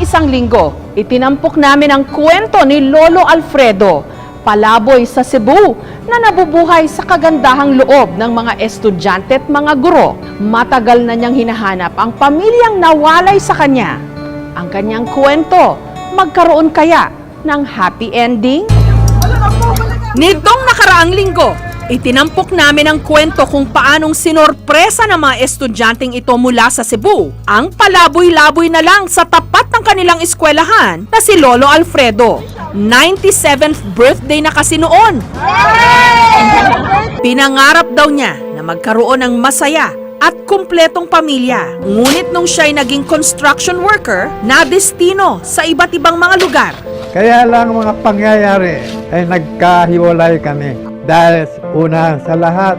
isang linggo, itinampok namin ang kwento ni Lolo Alfredo, palaboy sa Cebu, na nabubuhay sa kagandahang loob ng mga estudyante at mga guro. Matagal na niyang hinahanap ang pamilyang nawalay sa kanya. Ang kanyang kwento, magkaroon kaya ng happy ending? Nitong nakaraang linggo, itinampok namin ang kwento kung paanong sinorpresa ng mga estudyanteng ito mula sa Cebu ang palaboy-laboy na lang sa tapat ng kanilang eskwelahan na si Lolo Alfredo. 97th birthday na kasi noon. Pinangarap daw niya na magkaroon ng masaya at kumpletong pamilya. Ngunit nung siya'y naging construction worker, nadestino sa iba't ibang mga lugar. Kaya lang mga pangyayari ay nagkahiwalay kami dahil una sa lahat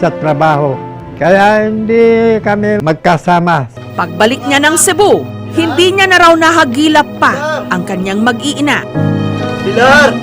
sa trabaho. Kaya hindi kami magkasama. Pagbalik niya ng Cebu, hindi niya na raw nahagilap pa ang kanyang mag-iina. Pilar!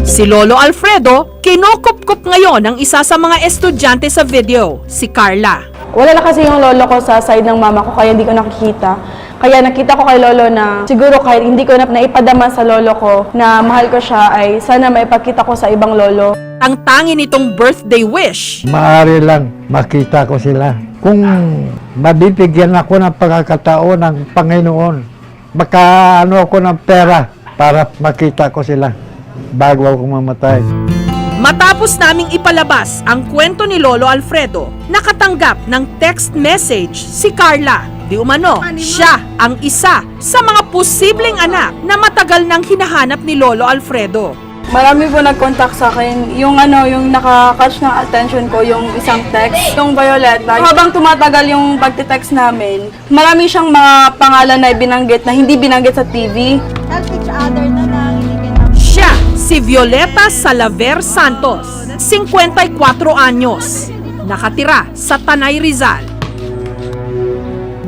Si Lolo Alfredo, kinukup-kup ngayon ng isa sa mga estudyante sa video, si Carla. Wala na kasi yung lolo ko sa side ng mama ko, kaya hindi ko nakikita. Kaya nakita ko kay lolo na siguro kahit hindi ko naipadama sa lolo ko na mahal ko siya, ay sana maipakita ko sa ibang lolo. Ang tangi nitong birthday wish, Maaari lang makita ko sila. Kung mabibigyan ako ng pagkakataon ng Panginoon, baka ako ng pera para makita ko sila bago ako mamatay. matapos naming ipalabas ang kwento ni Lolo Alfredo, nakatanggap ng text message si Carla. Di umano, siya ang isa sa mga posibleng anak na matagal nang hinahanap ni Lolo Alfredo. Marami po nag-contact sa akin. Yung nakaka-catch ng attention ko, yung isang text, yung Violet. Habang tumatagal yung pagte-text namin, marami siyang mga pangalan na binanggit na hindi binanggit sa TV. Help each other na lang. Siya, si Violeta Salaver Santos, 54 anyos, nakatira sa Tanay, Rizal.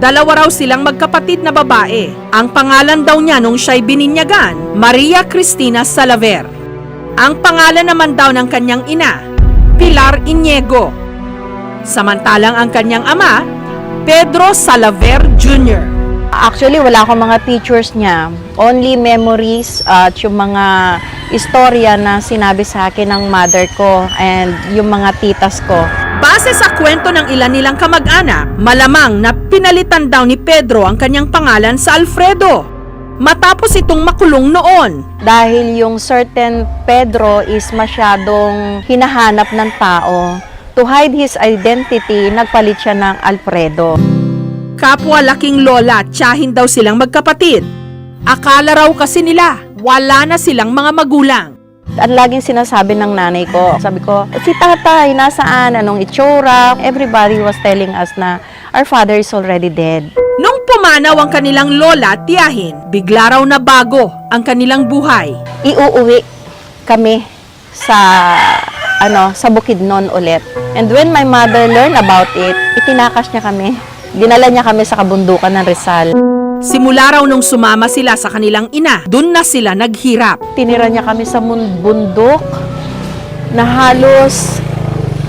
Dalawa raw silang magkapatid na babae. Ang pangalan daw niya nung siya'y bininyagan, Maria Cristina Salaver. Ang pangalan naman daw ng kanyang ina, Pilar Iniego. Samantalang ang kanyang ama, Pedro Salaver Jr. Actually, wala akong mga pictures niya. Only memories at yung mga istorya na sinabi sa akin ng mother ko and yung mga titas ko. Base sa kwento ng ilan nilang kamag-anak, malamang na pinalitan daw ni Pedro ang kanyang pangalan sa Alfredo matapos itong makulong noon. Dahil yung certain Pedro is masyadong hinahanap ng tao. To hide his identity, nagpalit siya ng Alfredo. Kapwa laking lola at tiyahin daw silang magkapatid. Akala raw kasi nila wala na silang mga magulang. At laging sinasabi ng nanay ko, sabi ko, si tatay, nasaan? Anong itsura? Everybody was telling us na our father is already dead. Nung pumanaw ang kanilang lola at tiyahin, bigla raw na bago ang kanilang buhay. Iuuwi kami sa Bukidnon ulit. And when my mother learned about it, itinakas niya kami. Dinala niya kami sa kabundukan ng Rizal. Simula raw nung sumama sila sa kanilang ina, dun na sila naghirap. Tinira niya kami sa bundok na halos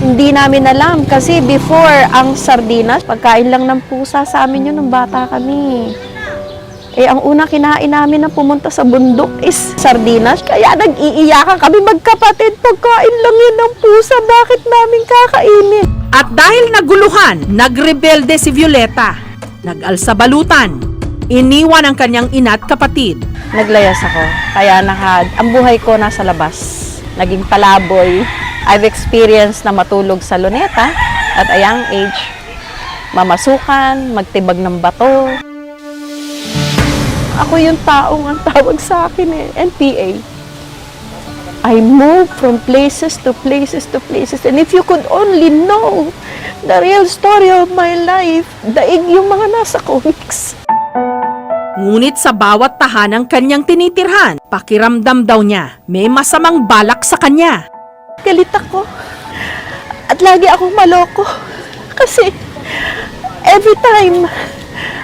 hindi namin alam. Kasi before, ang sardinas, pagkain lang ng pusa sa amin yun nung bata kami. Ang una kinain namin na pumunta sa bundok is sardinas. Kaya nag-iiyakan kami magkapatid. Pagkain lang yun ng pusa, bakit namin kakainin? At dahil naguluhan, nagrebelde si Violeta. Nag-alsabalutan. Iniwan ang kanyang ina at kapatid. Naglayas ako. Kaya ang buhay ko nasa labas. Naging palaboy. I've experienced na matulog sa luneta at a young age. Mamasukan, magtibag ng bato. Ako yung taong ang tawag sa akin NPA. I move from places to places to places. And if you could only know the real story of my life, daig yung mga nasa comics. Ngunit sa bawat tahanang kanyang tinitirhan, pakiramdam daw niya may masamang balak sa kanya. Galit ako. At lagi akong maloko. Kasi every time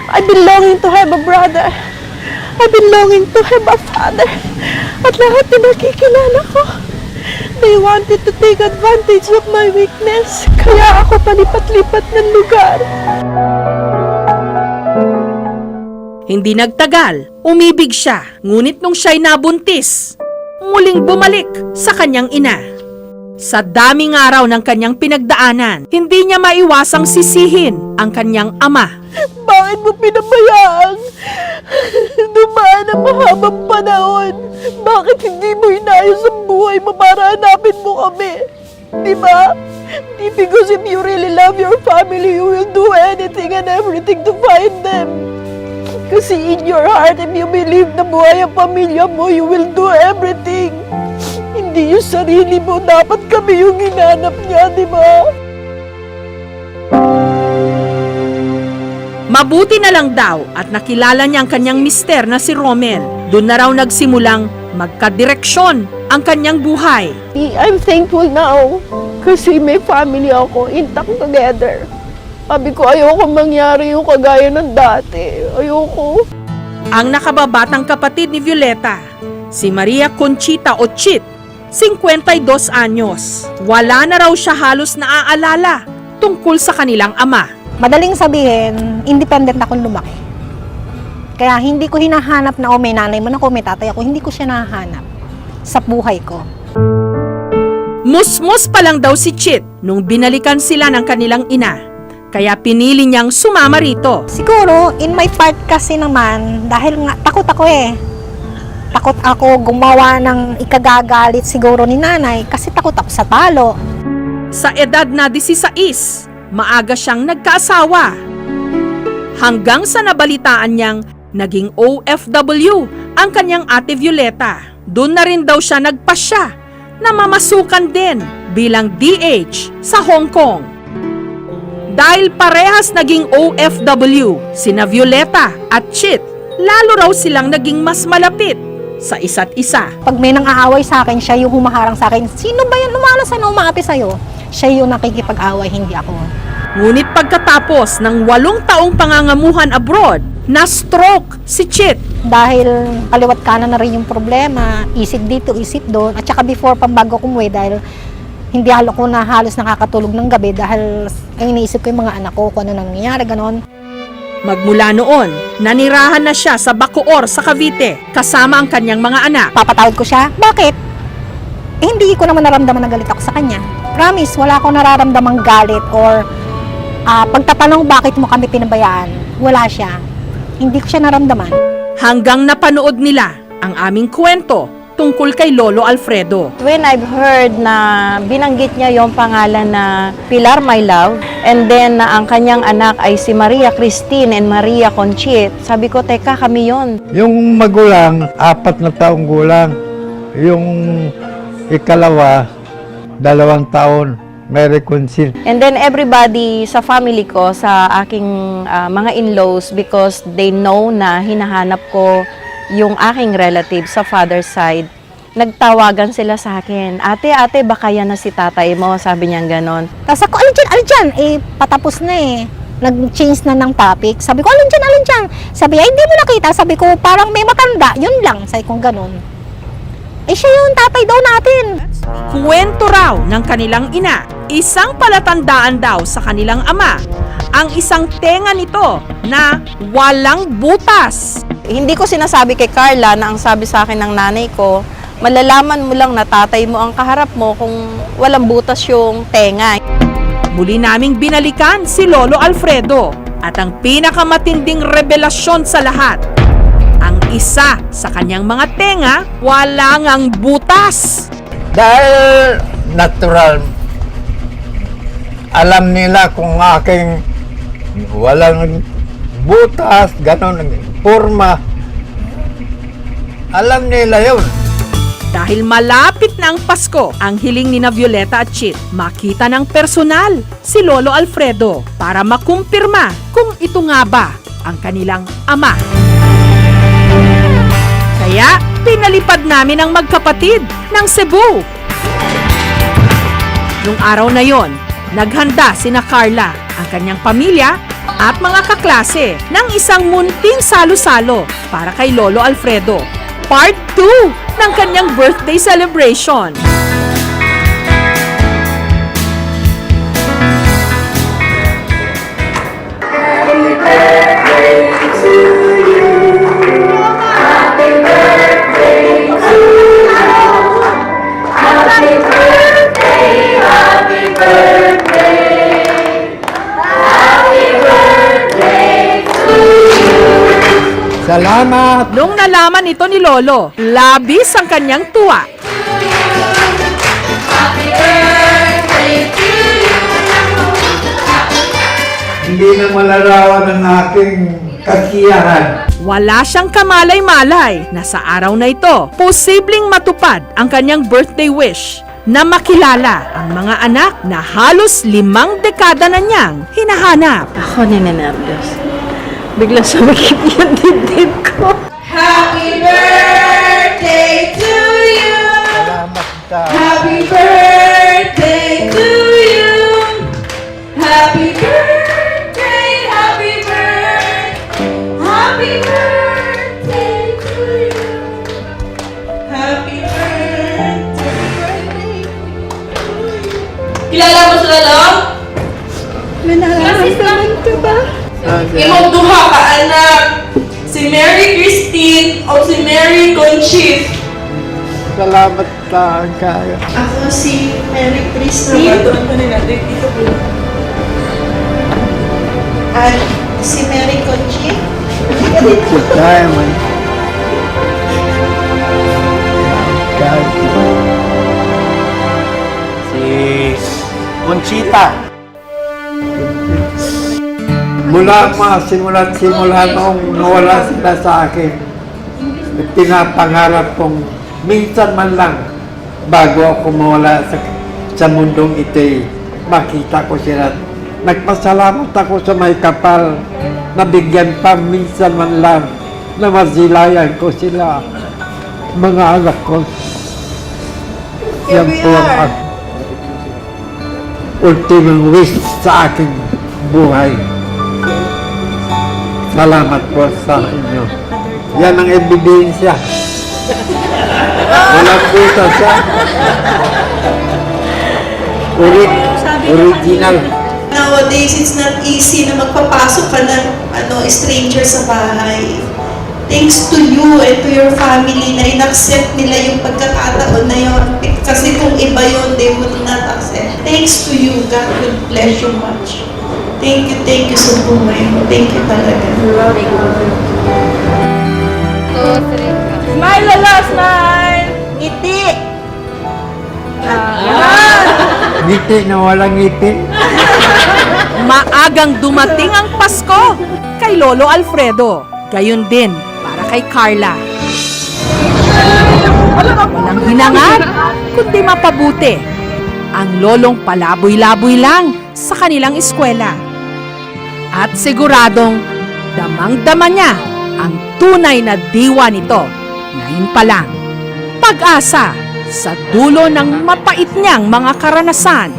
I belonging to have a brother, I belonging to have a father. At lahat na nakikilala ko, they wanted to take advantage of my weakness. Kaya ako palipat-lipat ng lugar. Hindi nagtagal, umibig siya, ngunit nung siya'y nabuntis, muling bumalik sa kanyang ina. Sa daming araw ng kanyang pinagdaanan, hindi niya maiwasang sisihin ang kanyang ama. Bakit mo pinabayaan? Dumaan ang mahabang panahon. Bakit hindi mo inayos ang buhay mo para hanapin mo kami? Di ba? Di because if you really love your family, you will do anything and everything to find them. Kasi in your heart, if you believe na buhay ang pamilya mo, you will do everything. Hindi yung sarili mo, dapat kami yung hinanap niya, di ba? Mabuti na lang daw at nakilala niya ang kanyang mister na si Romel. Doon na raw nagsimulang magkadireksyon ang kanyang buhay. I'm thankful now kasi may family ako, intact together. Sabi ko, ayoko mangyari yung kagaya ng dati. Ayoko. Ang nakababatang kapatid ni Violeta, si Maria Conchita o Chit, 52 anyos. Wala na raw siya halos naaalala tungkol sa kanilang ama. Madaling sabihin, independent akong lumaki. Kaya hindi ko hinahanap na may nanay man ako, may tatay ako, hindi ko siya nahanap sa buhay ko. Musmus pa lang daw si Chit nung binalikan sila ng kanilang ina. Kaya pinili niyang sumama rito. Siguro, in my part kasi naman, dahil nga takot ako eh. Takot ako gumawa ng ikagagalit siguro ni nanay kasi takot ako sa talo. Sa edad na 16, maaga siyang nagkaasawa. Hanggang sa nabalitaan niyang naging OFW ang kanyang ate Violeta. Doon na rin daw siya nagpasya na mamasukan din bilang DH sa Hong Kong. Dahil parehas naging OFW, sina Violeta at Chit, lalo raw silang naging mas malapit sa isa't isa. Pag may nang aaway sa akin, siya yung humaharang sa akin. Sino ba yan lumalas na umaapi sa'yo? Siya yung nakikipag-away, hindi ako. Ngunit pagkatapos ng 8 taong pangangamuhan abroad, na-stroke si Chit. Dahil kaliwat kanan na rin yung problema, isip dito, isip doon. At saka before pambago kumuwi, dahil hindi ako na halos nakakatulog ng gabi dahil ay iniisip ko yung mga anak ko, kung ano nangyayari, ganon. Magmula noon, nanirahan na siya sa Bacoor sa Cavite kasama ang kanyang mga anak. Papatawad ko siya, bakit? Eh, hindi ko naman naramdaman na galit ako sa kanya. Promise, wala akong nararamdamang galit or pagtatanong bakit mo kami pinabayaan. Wala siya. Hindi ko siya naramdaman. Hanggang napanood nila ang aming kwento tungkol kay Lolo Alfredo. When I've heard na binanggit niya yung pangalan na Pilar My Love, and then na ang kanyang anak ay si Maria Christine and Maria Conchit, sabi ko, teka, kami yon. Yung magulang, 4 na taong gulang. Yung ikalawa, 2 taon. May reconcile. And then everybody sa family ko, sa aking mga in-laws, because they know na hinahanap ko yung aking relative sa father's side, nagtawagan sila sa akin, ate, baka yan na si tatay mo, sabi niya ganon. Tapos ako, alin dyan? Eh, patapos na eh. Nag-change na ng topic. Sabi ko, alin dyan? Sabi, ay, hindi mo nakita. Sabi ko, parang may matanda. Yun lang. Sabi ko, ganon. Eh, siya yung tatay daw natin. Kwento raw ng kanilang ina, isang palatandaan daw sa kanilang ama, ang isang tenga nito na walang butas. Hindi ko sinasabi kay Carla na ang sabi sa akin ng nanay ko, malalaman mo lang na tatay mo ang kaharap mo kung walang butas yung tenga. Muli naming binalikan si Lolo Alfredo at ang pinakamatinding revelasyon sa lahat, ang isa sa kanyang mga tenga wala ngang butas. Dahil natural, alam nila kung aking walang butas, ganon, forma. Alam nila yun. Dahil malapit na ang Pasko, ang hiling ni na Violeta at Chit makita ng personal si Lolo Alfredo para makumpirma kung ito nga ba ang kanilang ama. Kaya pinalipad namin ang magkapatid ng Cebu. Nung araw na yon, naghanda sina Carla, ang kanyang pamilya at mga kaklase ng isang munting salo-salo para kay Lolo Alfredo. Part 2 ng kanyang birthday celebration. Happy birthday to you. Salamat! Nung nalaman ito ni Lolo, labis ang kanyang tuwa. Hindi na malarawan ang aking kasiyahan. Wala siyang kamalay-malay na sa araw na ito, posibleng matupad ang kanyang birthday wish na makilala ang mga anak na halos 5 dekada na niyang hinahanap. Ako ninenervyos. Bigla sumikip yung dibdib ko. Happy birthday to you! Salamat ka. Happy birthday to you! Happy birthday, happy birthday, happy birthday to you! Happy birthday to you! Kilala mo sila lang? Nararamdaman ko ba? Imong duha ka anak, si Mary Christine o si Mary Conchit. Salamat ka kaya. Ako si Mary Christine at si Mary Conchit. Diamond. Si Conchita. Mula simula nung nawala sila sa akin, pinapangarap kong minsan man lang bago ako mawala sa mundong ito, makita ko sila. Nagpasalamat ako sa may kapal na bigyan pa minsan man lang na masilayan ko sila, mga anak ko. Yan po ang ultimong wish sa aking buhay. Salamat po sa inyo. Yan ang ebidensya. Walang buta siya. Original. Nowadays, it's not easy na magpapasok ka ng stranger sa bahay. Thanks to you and to your family na in-accept nila yung pagkakataon na yun. Kasi kung iba yun, they would not accept. Thanks to you, God will bless you much. Thank you sa buhay mo. Thank you talaga. Smile, Lala, smile! Ngiti! Ngiti na walang ngipin. Maagang dumating ang Pasko kay Lolo Alfredo. Gayon din para kay Carla. Walang hinangad, kundi mapabuti. Ang lolong palaboy-laboy lang sa kanilang eskwela. At siguradong damang-dama niya ang tunay na diwa nito. Ngayon pa lang, pag-asa sa dulo ng mapait niyang mga karanasan.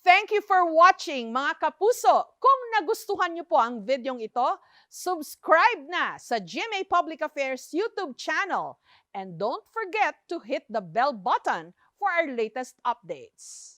Thank you for watching, mga kapuso. Kung nagustuhan niyo po ang videong ito, subscribe na sa GMA Public Affairs YouTube channel. And don't forget to hit the bell button for our latest updates.